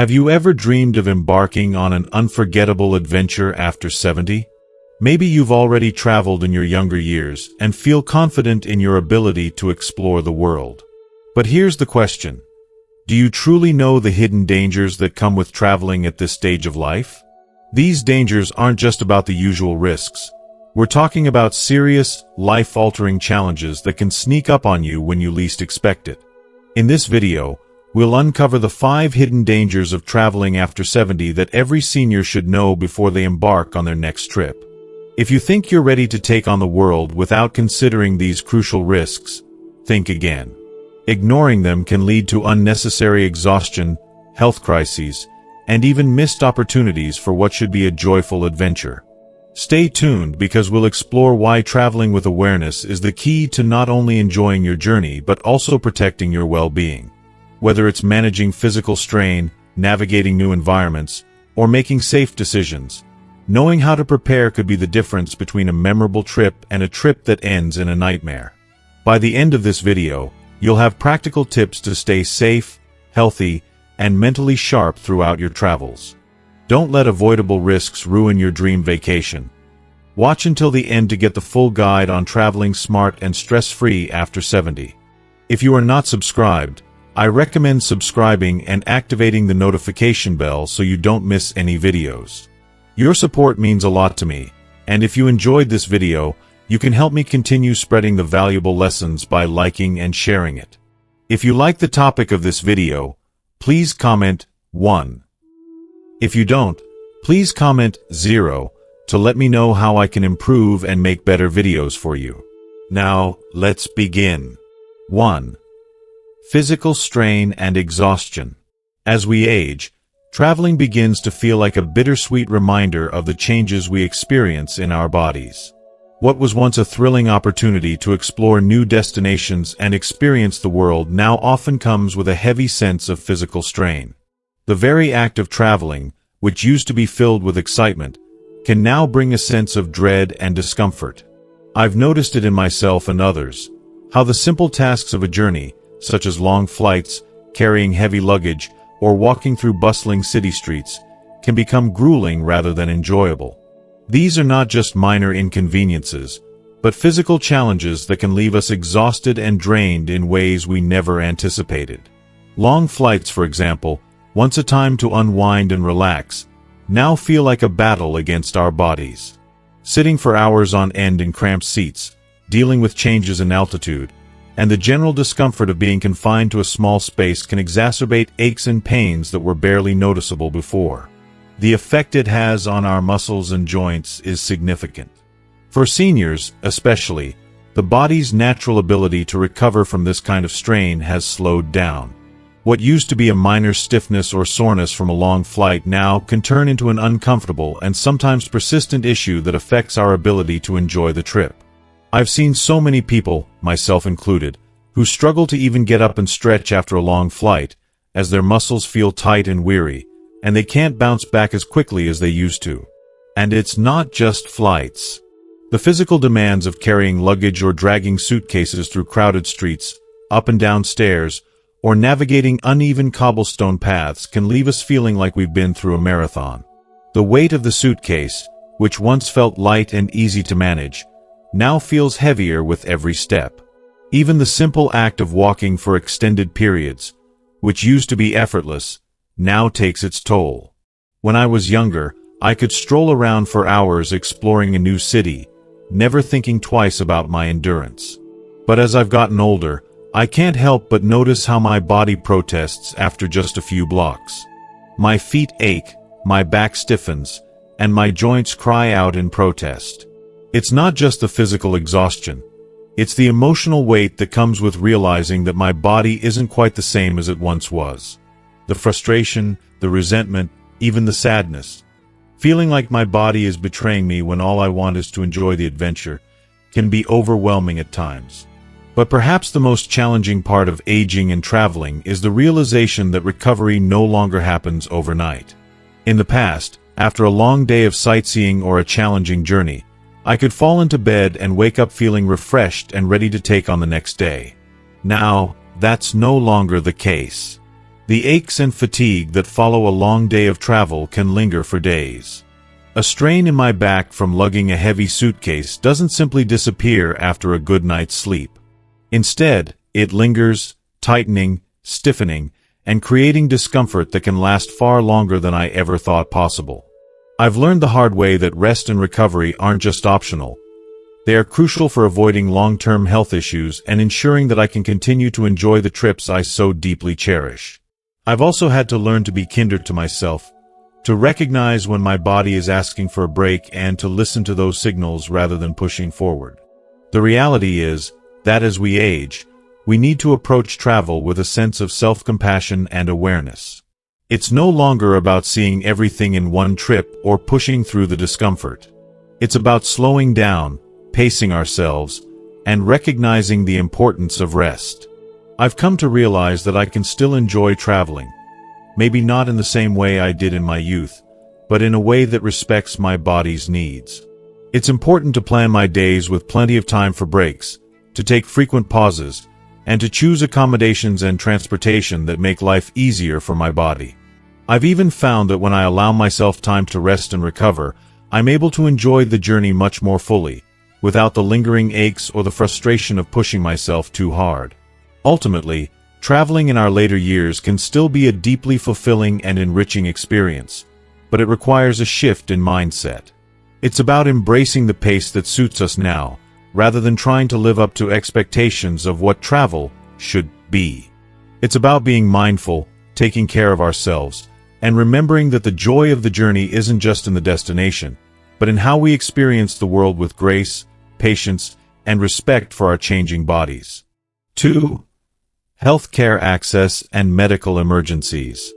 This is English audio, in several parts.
Have you ever dreamed of embarking on an unforgettable adventure after 70? Maybe you've already traveled in your younger years and feel confident in your ability to explore the world. But here's the question. Do you truly know the hidden dangers that come with traveling at this stage of life? These dangers aren't just about the usual risks. We're talking about serious, life-altering challenges that can sneak up on you when you least expect it. In this video, we'll uncover the 5 hidden dangers of traveling after 70 that every senior should know before they embark on their next trip. If you think you're ready to take on the world without considering these crucial risks, think again. Ignoring them can lead to unnecessary exhaustion, health crises, and even missed opportunities for what should be a joyful adventure. Stay tuned because we'll explore why traveling with awareness is the key to not only enjoying your journey but also protecting your well-being. Whether it's managing physical strain, navigating new environments, or making safe decisions, knowing how to prepare could be the difference between a memorable trip and a trip that ends in a nightmare. By the end of this video, you'll have practical tips to stay safe, healthy, and mentally sharp throughout your travels. Don't let avoidable risks ruin your dream vacation. Watch until the end to get the full guide on traveling smart and stress-free after 70. If you are not subscribed, I recommend subscribing and activating the notification bell so you don't miss any videos. Your support means a lot to me, and if you enjoyed this video, you can help me continue spreading the valuable lessons by liking and sharing it. If you like the topic of this video, please comment 1. If you don't, please comment 0 to let me know how I can improve and make better videos for you. Now, let's begin. 1. Physical strain and exhaustion. As we age, traveling begins to feel like a bittersweet reminder of the changes we experience in our bodies. What was once a thrilling opportunity to explore new destinations and experience the world now often comes with a heavy sense of physical strain. The very act of traveling, which used to be filled with excitement, can now bring a sense of dread and discomfort. I've noticed it in myself and others, how the simple tasks of a journey, such as long flights, carrying heavy luggage, or walking through bustling city streets, can become grueling rather than enjoyable. These are not just minor inconveniences, but physical challenges that can leave us exhausted and drained in ways we never anticipated. Long flights, for example, once a time to unwind and relax, now feel like a battle against our bodies. Sitting for hours on end in cramped seats, dealing with changes in altitude, and the general discomfort of being confined to a small space can exacerbate aches and pains that were barely noticeable before. The effect it has on our muscles and joints is significant. For seniors, especially, the body's natural ability to recover from this kind of strain has slowed down. What used to be a minor stiffness or soreness from a long flight now can turn into an uncomfortable and sometimes persistent issue that affects our ability to enjoy the trip. I've seen so many people, myself included, who struggle to even get up and stretch after a long flight, as their muscles feel tight and weary, and they can't bounce back as quickly as they used to. And it's not just flights. The physical demands of carrying luggage or dragging suitcases through crowded streets, up and down stairs, or navigating uneven cobblestone paths can leave us feeling like we've been through a marathon. The weight of the suitcase, which once felt light and easy to manage, now feels heavier with every step. Even the simple act of walking for extended periods, which used to be effortless, now takes its toll. When I was younger, I could stroll around for hours exploring a new city, never thinking twice about my endurance. But as I've gotten older, I can't help but notice how my body protests after just a few blocks. My feet ache, my back stiffens, and my joints cry out in protest. It's not just the physical exhaustion. It's the emotional weight that comes with realizing that my body isn't quite the same as it once was. The frustration, the resentment, even the sadness. Feeling like my body is betraying me when all I want is to enjoy the adventure can be overwhelming at times. But perhaps the most challenging part of aging and traveling is the realization that recovery no longer happens overnight. In the past, after a long day of sightseeing or a challenging journey, I could fall into bed and wake up feeling refreshed and ready to take on the next day. Now, that's no longer the case. The aches and fatigue that follow a long day of travel can linger for days. A strain in my back from lugging a heavy suitcase doesn't simply disappear after a good night's sleep. Instead, it lingers, tightening, stiffening, and creating discomfort that can last far longer than I ever thought possible. I've learned the hard way that rest and recovery aren't just optional. They are crucial for avoiding long-term health issues and ensuring that I can continue to enjoy the trips I so deeply cherish. I've also had to learn to be kinder to myself, to recognize when my body is asking for a break and to listen to those signals rather than pushing forward. The reality is that as we age, we need to approach travel with a sense of self-compassion and awareness. It's no longer about seeing everything in one trip or pushing through the discomfort. It's about slowing down, pacing ourselves, and recognizing the importance of rest. I've come to realize that I can still enjoy traveling, maybe not in the same way I did in my youth, but in a way that respects my body's needs. It's important to plan my days with plenty of time for breaks, to take frequent pauses, and to choose accommodations and transportation that make life easier for my body. I've even found that when I allow myself time to rest and recover, I'm able to enjoy the journey much more fully, without the lingering aches or the frustration of pushing myself too hard. Ultimately, traveling in our later years can still be a deeply fulfilling and enriching experience, but it requires a shift in mindset. It's about embracing the pace that suits us now, rather than trying to live up to expectations of what travel should be. It's about being mindful, taking care of ourselves, and remembering that the joy of the journey isn't just in the destination, but in how we experience the world with grace, patience, and respect for our changing bodies. 2. Healthcare access and medical emergencies.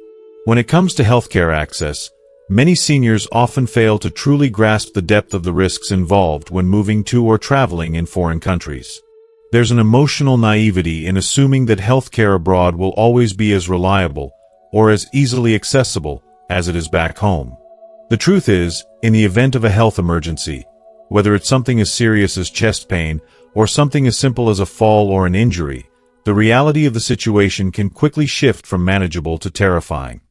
When it comes to healthcare access, many seniors often fail to truly grasp the depth of the risks involved when moving to or traveling in foreign countries. There's an emotional naivety in assuming that healthcare abroad will always be as reliable or as easily accessible as it is back home. The truth is, in the event of a health emergency, whether it's something as serious as chest pain or something as simple as a fall or an injury, the reality of the situation can quickly shift from manageable to terrifying.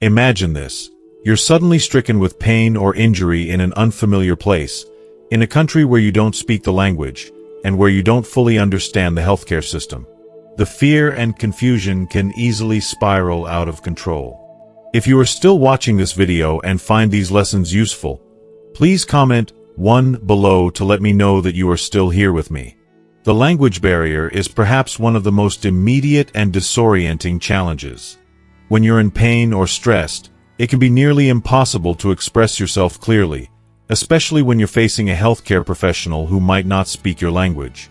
Imagine this. You're suddenly stricken with pain or injury in an unfamiliar place, in a country where you don't speak the language, and where you don't fully understand the healthcare system. The fear and confusion can easily spiral out of control. If you are still watching this video and find these lessons useful, please comment 1 below to let me know that you are still here with me. The language barrier is perhaps one of the most immediate and disorienting challenges. When you're in pain or stressed, it can be nearly impossible to express yourself clearly, especially when you're facing a healthcare professional who might not speak your language.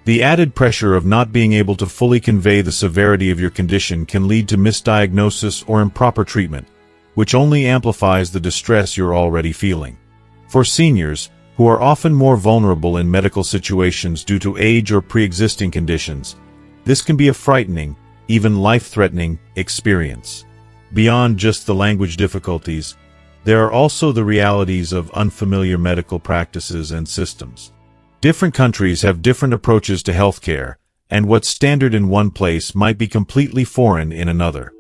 The added pressure of not being able to fully convey the severity of your condition can lead to misdiagnosis or improper treatment, which only amplifies the distress you're already feeling. For seniors, who are often more vulnerable in medical situations due to age or pre-existing conditions, this can be a frightening, even life-threatening, experience. Beyond just the language difficulties, there are also the realities of unfamiliar medical practices and systems. Different countries have different approaches to healthcare, and what's standard in one place might be completely foreign in another.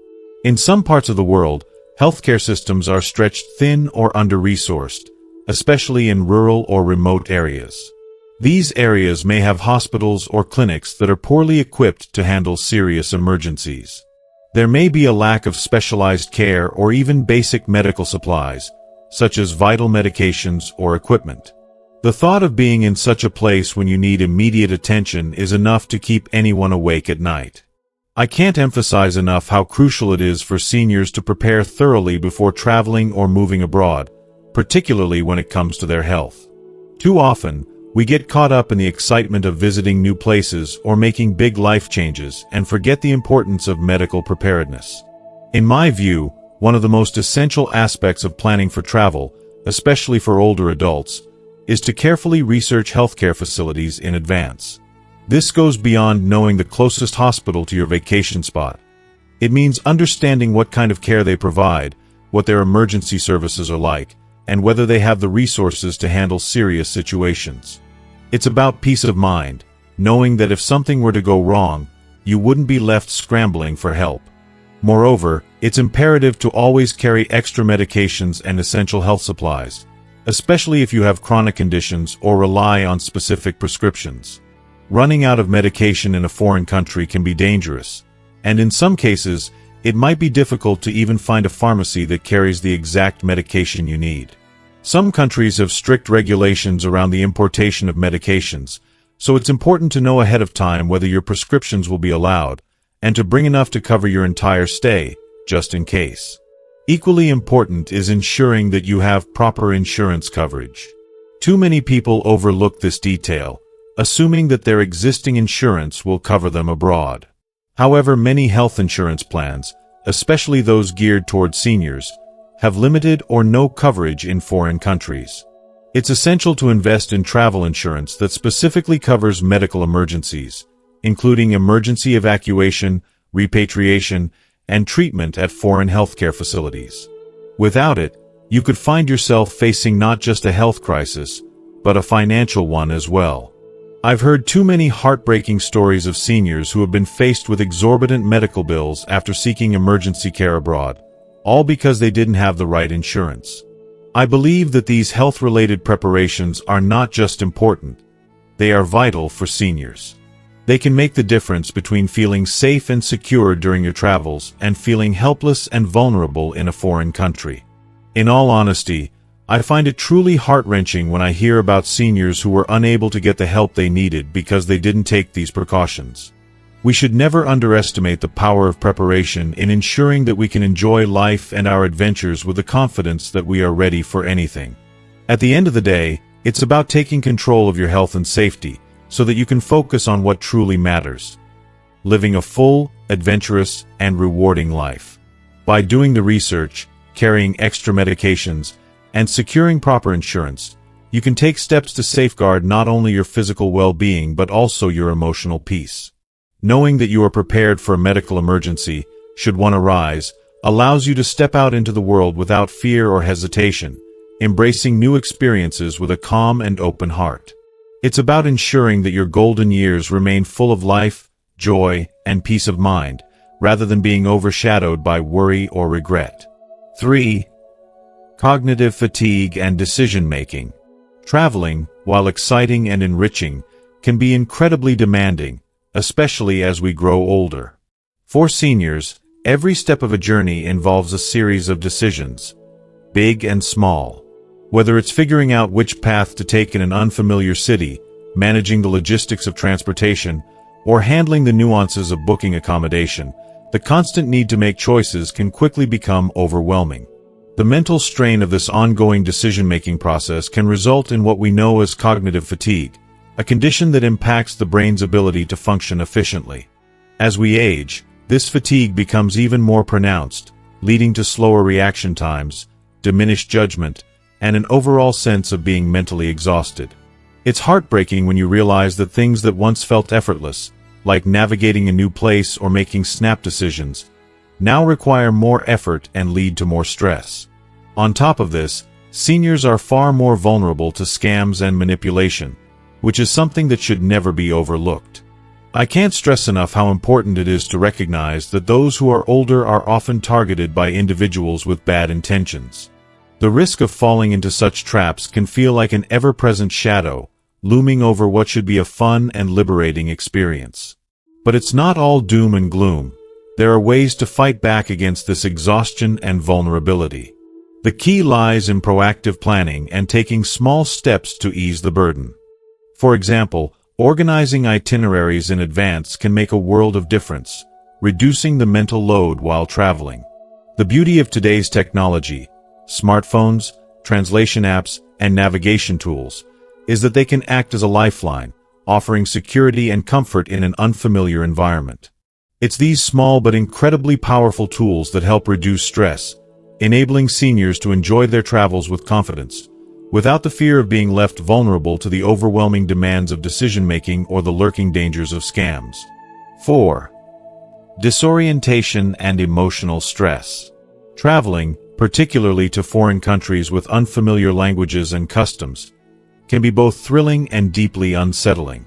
In some parts of the world, healthcare systems are stretched thin or under-resourced, especially in rural or remote areas. These areas may have hospitals or clinics that are poorly equipped to handle serious emergencies. There may be a lack of specialized care or even basic medical supplies, such as vital medications or equipment. The thought of being in such a place when you need immediate attention is enough to keep anyone awake at night. I can't emphasize enough how crucial it is for seniors to prepare thoroughly before traveling or moving abroad, particularly when it comes to their health. Too often, we get caught up in the excitement of visiting new places or making big life changes and forget the importance of medical preparedness. In my view, one of the most essential aspects of planning for travel, especially for older adults, is to carefully research healthcare facilities in advance. This goes beyond knowing the closest hospital to your vacation spot. It means understanding what kind of care they provide, what their emergency services are like, and whether they have the resources to handle serious situations. It's about peace of mind, knowing that if something were to go wrong, you wouldn't be left scrambling for help. Moreover, it's imperative to always carry extra medications and essential health supplies, especially if you have chronic conditions or rely on specific prescriptions. Running out of medication in a foreign country can be dangerous, and in some cases, it might be difficult to even find a pharmacy that carries the exact medication you need. Some countries have strict regulations around the importation of medications, so it's important to know ahead of time whether your prescriptions will be allowed, and to bring enough to cover your entire stay, just in case. Equally important is ensuring that you have proper insurance coverage. Too many people overlook this detail, assuming that their existing insurance will cover them abroad. However, many health insurance plans, especially those geared towards seniors, have limited or no coverage in foreign countries. It's essential to invest in travel insurance that specifically covers medical emergencies, including emergency evacuation, repatriation, and treatment at foreign healthcare facilities. Without it, you could find yourself facing not just a health crisis, but a financial one as well. I've heard too many heartbreaking stories of seniors who have been faced with exorbitant medical bills after seeking emergency care abroad, all because they didn't have the right insurance. I believe that these health-related preparations are not just important, they are vital for seniors. They can make the difference between feeling safe and secure during your travels and feeling helpless and vulnerable in a foreign country. In all honesty, I find it truly heart-wrenching when I hear about seniors who were unable to get the help they needed because they didn't take these precautions. We should never underestimate the power of preparation in ensuring that we can enjoy life and our adventures with the confidence that we are ready for anything. At the end of the day, it's about taking control of your health and safety so that you can focus on what truly matters: living a full, adventurous, and rewarding life. By doing the research, carrying extra medications, and securing proper insurance, you can take steps to safeguard not only your physical well-being but also your emotional peace. Knowing that you are prepared for a medical emergency, should one arise, allows you to step out into the world without fear or hesitation, embracing new experiences with a calm and open heart. It's about ensuring that your golden years remain full of life, joy, and peace of mind, rather than being overshadowed by worry or regret. 3. Cognitive fatigue and decision-making. Traveling, while exciting and enriching, can be incredibly demanding, especially as we grow older. For seniors, every step of a journey involves a series of decisions, big and small. Whether it's figuring out which path to take in an unfamiliar city, managing the logistics of transportation, or handling the nuances of booking accommodation, the constant need to make choices can quickly become overwhelming. The mental strain of this ongoing decision-making process can result in what we know as cognitive fatigue, a condition that impacts the brain's ability to function efficiently. As we age, this fatigue becomes even more pronounced, leading to slower reaction times, diminished judgment, and an overall sense of being mentally exhausted. It's heartbreaking when you realize that things that once felt effortless, like navigating a new place or making snap decisions, now require more effort and lead to more stress. On top of this, seniors are far more vulnerable to scams and manipulation, which is something that should never be overlooked. I can't stress enough how important it is to recognize that those who are older are often targeted by individuals with bad intentions. The risk of falling into such traps can feel like an ever-present shadow, looming over what should be a fun and liberating experience. But it's not all doom and gloom. There are ways to fight back against this exhaustion and vulnerability. The key lies in proactive planning and taking small steps to ease the burden. For example, organizing itineraries in advance can make a world of difference, reducing the mental load while traveling. The beauty of today's technology, smartphones, translation apps, and navigation tools, is that they can act as a lifeline, offering security and comfort in an unfamiliar environment. It's these small but incredibly powerful tools that help reduce stress, enabling seniors to enjoy their travels with confidence, without the fear of being left vulnerable to the overwhelming demands of decision-making or the lurking dangers of scams. 4. Disorientation and emotional stress. Traveling, particularly to foreign countries with unfamiliar languages and customs, can be both thrilling and deeply unsettling.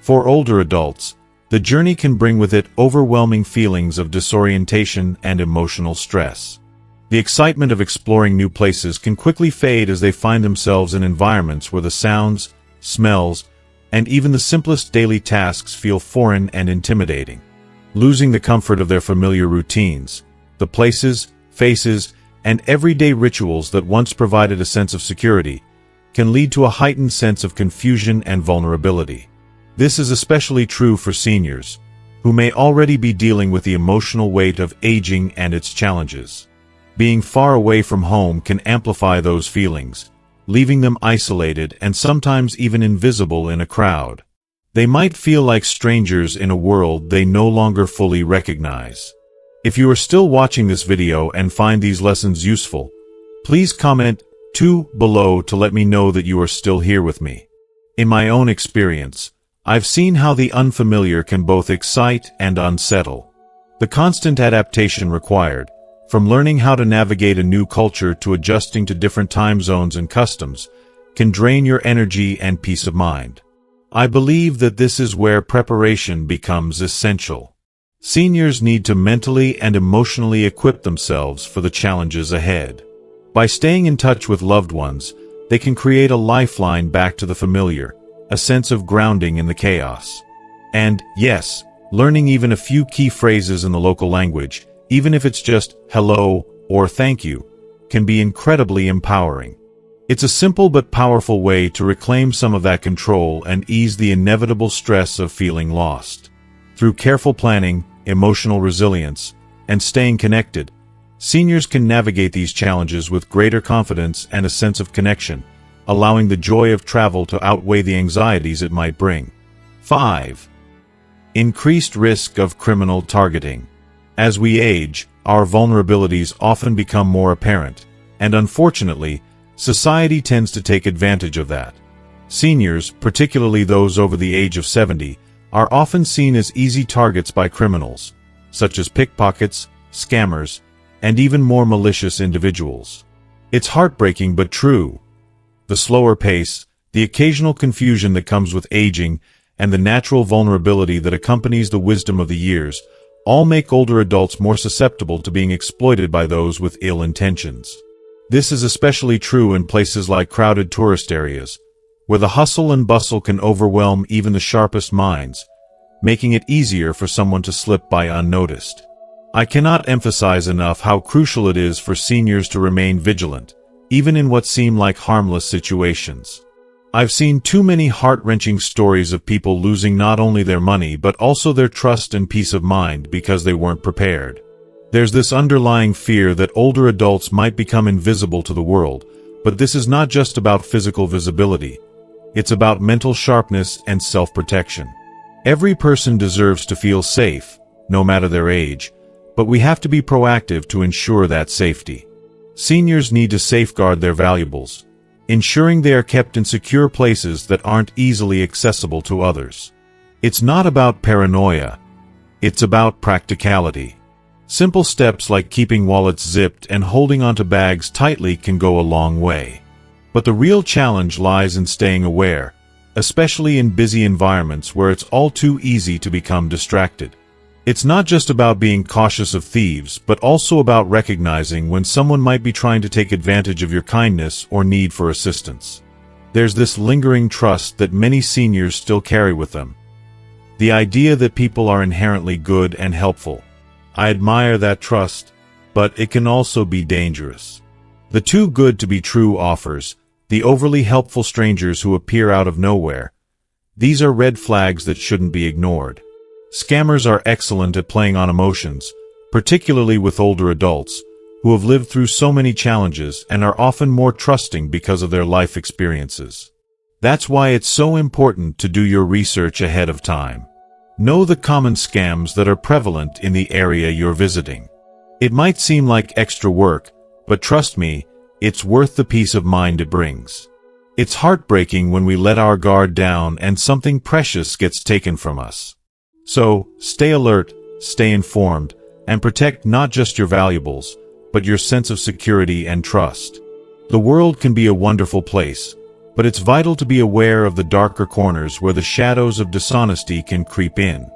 For older adults, The journey can bring with it overwhelming feelings of disorientation and emotional stress. The excitement of exploring new places can quickly fade as they find themselves in environments where the sounds, smells, and even the simplest daily tasks feel foreign and intimidating. Losing the comfort of their familiar routines, the places, faces, and everyday rituals that once provided a sense of security, can lead to a heightened sense of confusion and vulnerability. This is especially true for seniors, who may already be dealing with the emotional weight of aging and its challenges. Being far away from home can amplify those feelings, leaving them isolated and sometimes even invisible in a crowd. They might feel like strangers in a world they no longer fully recognize. If you are still watching this video and find these lessons useful, please comment 2 below to let me know that you are still here with me. In my own experience, I've seen how the unfamiliar can both excite and unsettle. The constant adaptation required, from learning how to navigate a new culture to adjusting to different time zones and customs, can drain your energy and peace of mind. I believe that this is where preparation becomes essential. Seniors need to mentally and emotionally equip themselves for the challenges ahead. By staying in touch with loved ones, they can create a lifeline back to the familiar, a sense of grounding in the chaos. And, yes, learning even a few key phrases in the local language, even if it's just hello or thank you, can be incredibly empowering. It's a simple but powerful way to reclaim some of that control and ease the inevitable stress of feeling lost. Through careful planning, emotional resilience, and staying connected, seniors can navigate these challenges with greater confidence and a sense of connection, allowing the joy of travel to outweigh the anxieties it might bring. 5. Increased risk of criminal targeting. As we age, our vulnerabilities often become more apparent, and unfortunately, society tends to take advantage of that. Seniors, particularly those over the age of 70, are often seen as easy targets by criminals, such as pickpockets, scammers, and even more malicious individuals. It's heartbreaking but true. The slower pace, the occasional confusion that comes with aging, and the natural vulnerability that accompanies the wisdom of the years all make older adults more susceptible to being exploited by those with ill intentions. This is especially true in places like crowded tourist areas, where the hustle and bustle can overwhelm even the sharpest minds, making it easier for someone to slip by unnoticed. I cannot emphasize enough how crucial it is for seniors to remain vigilant, even in what seem like harmless situations. I've seen too many heart-wrenching stories of people losing not only their money but also their trust and peace of mind because they weren't prepared. There's this underlying fear that older adults might become invisible to the world, but this is not just about physical visibility. It's about mental sharpness and self-protection. Every person deserves to feel safe, no matter their age, but we have to be proactive to ensure that safety. Seniors need to safeguard their valuables, ensuring they are kept in secure places that aren't easily accessible to others. It's not about paranoia. It's about practicality. Simple steps like keeping wallets zipped and holding onto bags tightly can go a long way. But the real challenge lies in staying aware, especially in busy environments where it's all too easy to become distracted. It's not just about being cautious of thieves, but also about recognizing when someone might be trying to take advantage of your kindness or need for assistance. There's this lingering trust that many seniors still carry with them. The idea that people are inherently good and helpful. I admire that trust, but it can also be dangerous. The too good to be true offers, the overly helpful strangers who appear out of nowhere. These are red flags that shouldn't be ignored. Scammers are excellent at playing on emotions, particularly with older adults, who have lived through so many challenges and are often more trusting because of their life experiences. That's why it's so important to do your research ahead of time. Know the common scams that are prevalent in the area you're visiting. It might seem like extra work, but trust me, it's worth the peace of mind it brings. It's heartbreaking when we let our guard down and something precious gets taken from us. So, stay alert, stay informed, and protect not just your valuables, but your sense of security and trust. The world can be a wonderful place, but it's vital to be aware of the darker corners where the shadows of dishonesty can creep in.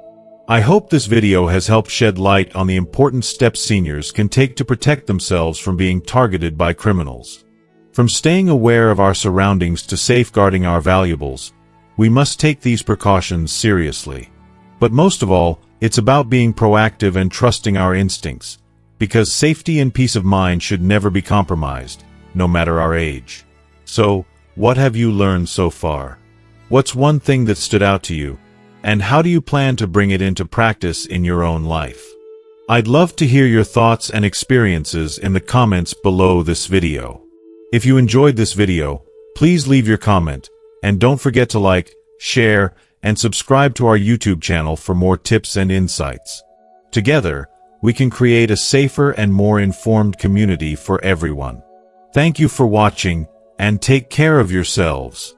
I hope this video has helped shed light on the important steps seniors can take to protect themselves from being targeted by criminals. From staying aware of our surroundings to safeguarding our valuables, we must take these precautions seriously. But most of all, it's about being proactive and trusting our instincts, because safety and peace of mind should never be compromised, no matter our age. So, what have you learned so far? What's one thing that stood out to you? And how do you plan to bring it into practice in your own life? I'd love to hear your thoughts and experiences in the comments below this video. If you enjoyed this video, please leave your comment, and don't forget to like, share, and subscribe to our YouTube channel for more tips and insights. Together, we can create a safer and more informed community for everyone. Thank you for watching, and take care of yourselves.